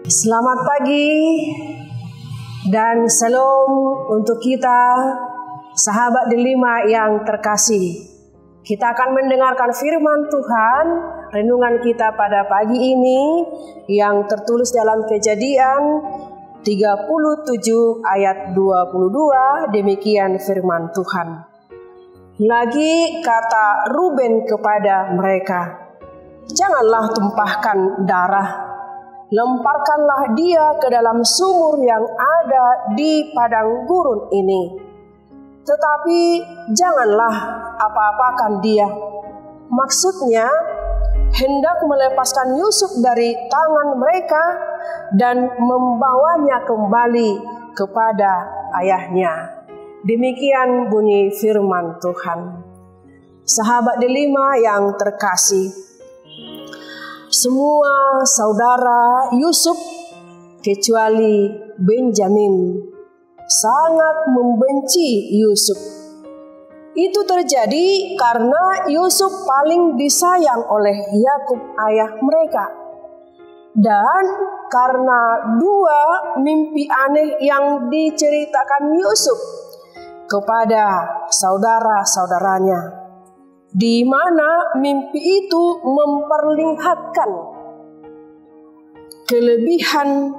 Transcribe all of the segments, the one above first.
Selamat pagi dan salam untuk kita, sahabat delima yang terkasih. Kita akan mendengarkan firman Tuhan, renungan kita pada pagi ini yang tertulis dalam Kejadian 37 ayat 22, demikian firman Tuhan. Lagi kata Ruben kepada mereka, "Janganlah tumpahkan darah. Lemparkanlah dia ke dalam sumur yang ada di padang gurun ini. Tetapi janganlah apa-apakan dia." Maksudnya, hendak melepaskan Yusuf dari tangan mereka dan membawanya kembali kepada ayahnya. Demikian bunyi firman Tuhan. Sahabat delima yang terkasih, semua saudara Yusuf kecuali Benjamin sangat membenci Yusuf. Itu terjadi karena Yusuf paling disayang oleh Yakub ayah mereka. Dan karena dua mimpi aneh yang diceritakan Yusuf kepada saudara-saudaranya, di mana mimpi itu memperlihatkan kelebihan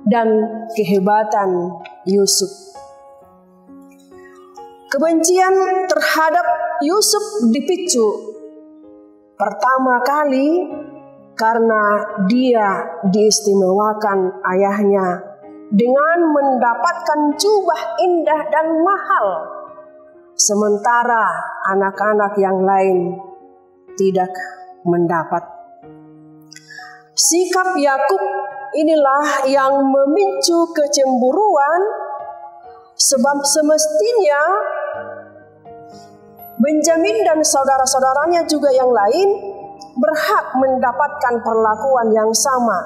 dan kehebatan Yusuf. Kebencian terhadap Yusuf dipicu pertama kali karena dia diistimewakan ayahnya dengan mendapatkan jubah indah dan mahal, sementara anak-anak yang lain tidak mendapat. Sikap Yakub inilah yang memicu kecemburuan, sebab semestinya Benjamin dan saudara-saudaranya juga yang lain berhak mendapatkan perlakuan yang sama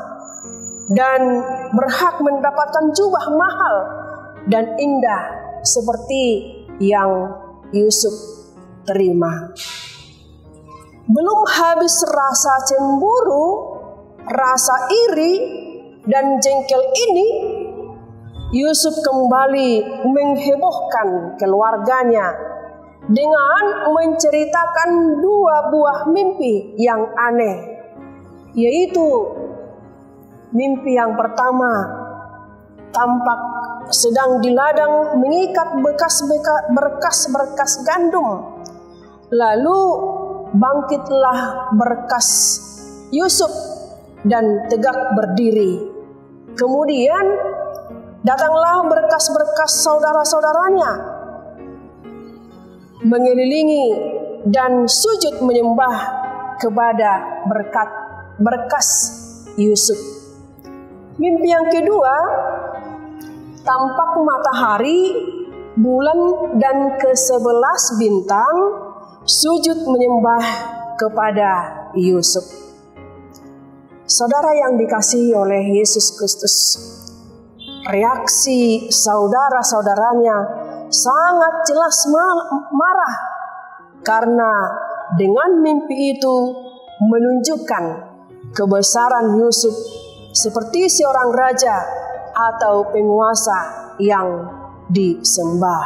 dan berhak mendapatkan jubah mahal dan indah seperti yang Yusuf terima. Belum habis rasa cemburu, rasa iri dan jengkel ini, Yusuf kembali menghebohkan keluarganya dengan menceritakan dua buah mimpi yang aneh, yaitu mimpi yang pertama, tampak sedang di ladang mengikat berkas-berkas gandum. Lalu bangkitlah berkas Yusuf dan tegak berdiri. Kemudian datanglah berkas-berkas saudara-saudaranya mengelilingi dan sujud menyembah kepada berkas Yusuf. Mimpi yang kedua, tampak matahari, bulan dan ke-11 bintang sujud menyembah kepada Yusuf. Saudara yang dikasihi oleh Yesus Kristus, reaksi saudara-saudaranya sangat jelas marah karena dengan mimpi itu menunjukkan kebesaran Yusuf seperti seorang raja atau penguasa yang disembah.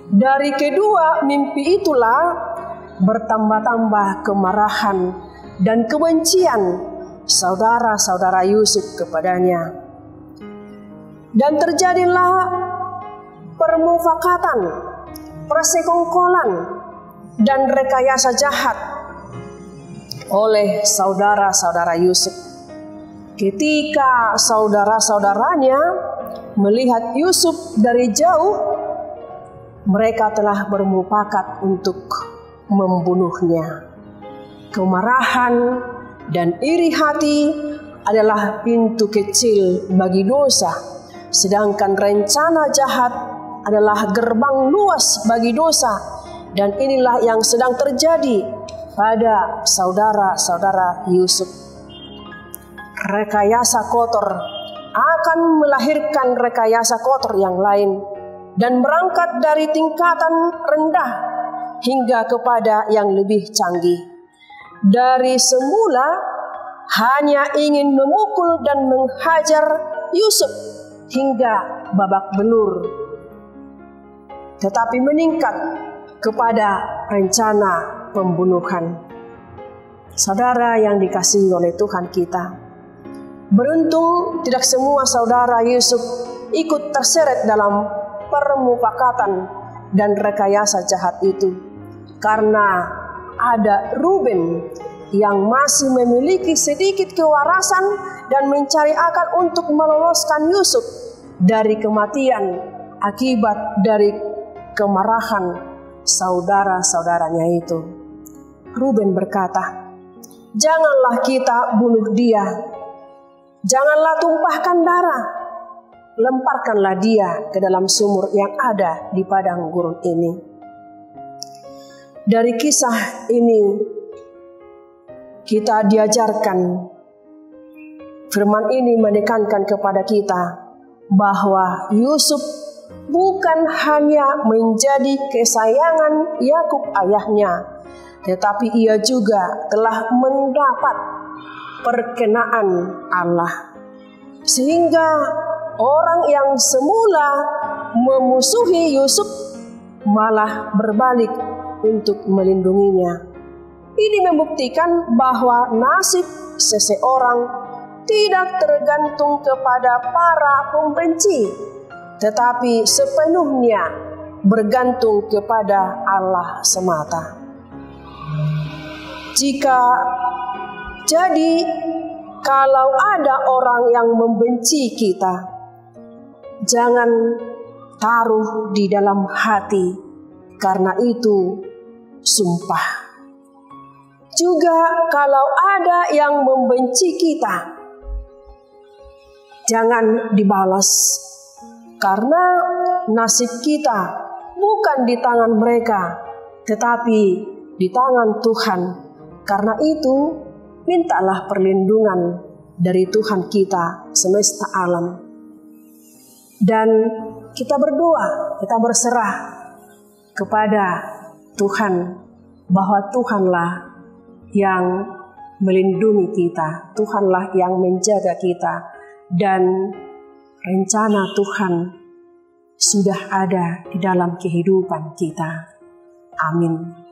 Dari kedua mimpi itulah bertambah-tambah kemarahan dan kebencian saudara-saudara Yusuf kepadanya. Dan terjadilah permufakatan, persekongkolan, dan rekayasa jahat oleh saudara-saudara Yusuf. Ketika saudara-saudaranya melihat Yusuf dari jauh, mereka telah bermufakat untuk membunuhnya. Kemarahan dan iri hati adalah pintu kecil bagi dosa, sedangkan rencana jahat adalah gerbang luas bagi dosa. Dan inilah yang sedang terjadi pada saudara-saudara Yusuf. Rekayasa kotor akan melahirkan rekayasa kotor yang lain dan berangkat dari tingkatan rendah hingga kepada yang lebih canggih. Dari semula hanya ingin memukul dan menghajar Yusuf hingga babak belur, tetapi meningkat kepada rencana pembunuhan. Saudara yang dikasihi oleh Tuhan kita, beruntung tidak semua saudara Yusuf ikut terseret dalam permufakatan dan rekayasa jahat itu, karena ada Ruben yang masih memiliki sedikit kewarasan dan mencari akal untuk meloloskan Yusuf dari kematian akibat dari kemarahan saudara-saudaranya itu. Ruben berkata, "Janganlah kita bunuh dia, janganlah tumpahkan darah, lemparkanlah dia ke dalam sumur yang ada di padang gurun ini." Dari kisah ini kita diajarkan, firman ini menekankan kepada kita bahwa Yusuf bukan hanya menjadi kesayangan Yakub ayahnya, tetapi ia juga telah mendapat perkenaan Allah. Sehingga orang yang semula memusuhi Yusuf malah berbalik untuk melindunginya. Ini membuktikan bahwa nasib seseorang tidak tergantung kepada para pembenci, tetapi sepenuhnya bergantung kepada Allah semata. Jadi kalau ada orang yang membenci kita, jangan taruh di dalam hati, karena itu sumpah. Juga kalau ada yang membenci kita, jangan dibalas, karena nasib kita bukan di tangan mereka, tetapi di tangan Tuhan. Karena itu, mintalah perlindungan dari Tuhan kita semesta alam. Dan kita berdoa, kita berserah kepada Tuhan, bahwa Tuhanlah yang melindungi kita, Tuhanlah yang menjaga kita, dan rencana Tuhan sudah ada di dalam kehidupan kita. Amin.